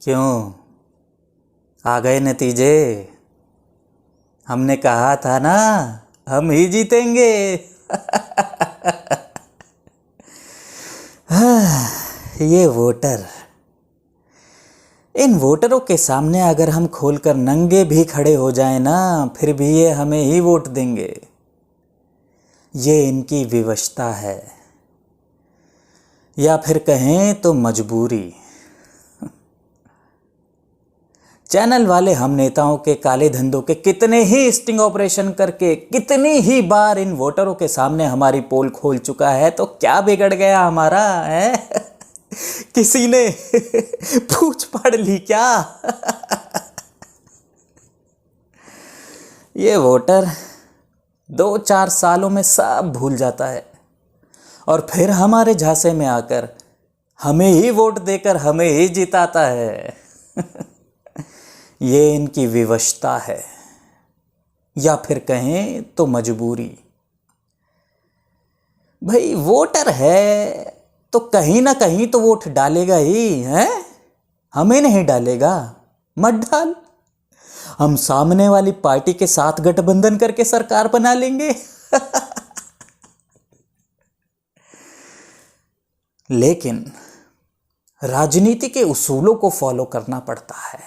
क्यों? आ गए नतीजे? हमने कहा था ना, हम ही जीतेंगे। ये वोटर, इन वोटरों के सामने अगर हम खोलकर नंगे भी खड़े हो जाएं ना, फिर भी ये हमें ही वोट देंगे। ये इनकी विवशता है, या फिर कहें तो मजबूरी। चैनल वाले हम नेताओं के काले धंधों के कितने ही स्टिंग ऑपरेशन करके कितनी ही बार इन वोटरों के सामने हमारी पोल खोल चुका है, तो क्या बिगड़ गया हमारा है? किसी ने पूछ पढ़ ली क्या? ये वोटर 2-4 सालों में सब भूल जाता है और फिर हमारे झांसे में आकर हमें ही वोट देकर हमें ही जिताता है। ये इनकी विवशता है, या फिर कहें तो मजबूरी। भाई वोटर है तो कहीं ना कहीं तो वोट डालेगा ही है, हमें नहीं डालेगा? मत डाल। हम सामने वाली पार्टी के साथ गठबंधन करके सरकार बना लेंगे। लेकिन राजनीति के उसूलों को फॉलो करना पड़ता है,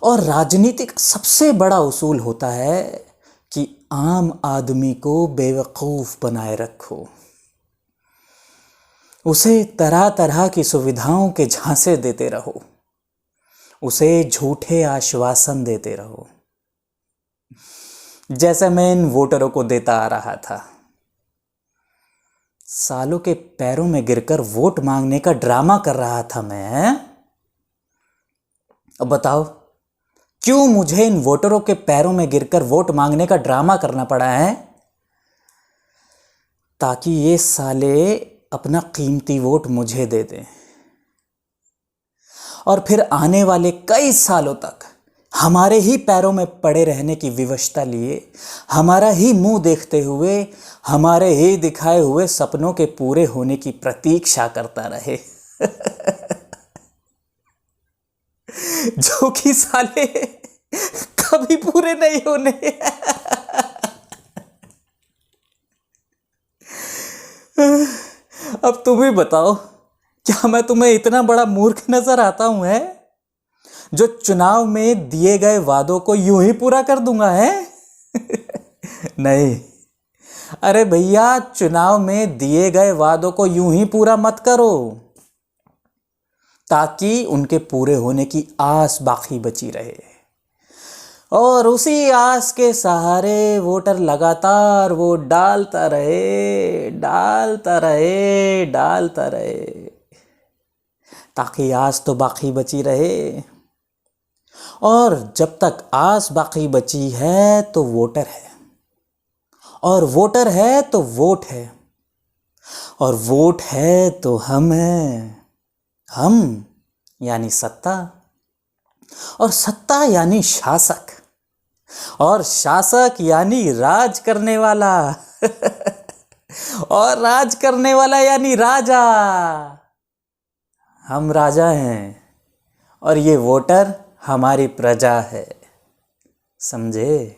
और राजनीति का सबसे बड़ा उसूल होता है कि आम आदमी को बेवकूफ बनाए रखो, उसे तरह तरह की सुविधाओं के झांसे देते रहो, उसे झूठे आश्वासन देते रहो, जैसे मैं इन वोटरों को देता आ रहा था। सालों के पैरों में गिरकर वोट मांगने का ड्रामा कर रहा था मैं। अब बताओ, क्यों मुझे इन वोटरों के पैरों में गिरकर वोट मांगने का ड्रामा करना पड़ा है? ताकि ये साले अपना कीमती वोट मुझे दे दें, और फिर आने वाले कई सालों तक हमारे ही पैरों में पड़े रहने की विवशता लिए, हमारा ही मुंह देखते हुए, हमारे ही दिखाए हुए सपनों के पूरे होने की प्रतीक्षा करता रहे। जो कि साले कभी पूरे नहीं होने। अब तुम ही बताओ, क्या मैं तुम्हें इतना बड़ा मूर्ख नजर आता हूं है, जो चुनाव में दिए गए वादों को यूं ही पूरा कर दूंगा है? नहीं, अरे भैया, चुनाव में दिए गए वादों को यूं ही पूरा मत करो, ताकि उनके पूरे होने की आस बाकी बची रहे, और उसी आस के सहारे वोटर लगातार वोट डालता रहे, डालता रहे, डालता रहे, ताकि आस तो बाकी बची रहे। और जब तक आस बाकी बची है तो वोटर है, और वोटर है तो वोट है, और वोट है तो हम हैं। हम यानी सत्ता, और सत्ता यानी शासक, और शासक यानी राज करने वाला, और राज करने वाला यानी राजा। हम राजा हैं, और ये वोटर हमारी प्रजा है, समझे?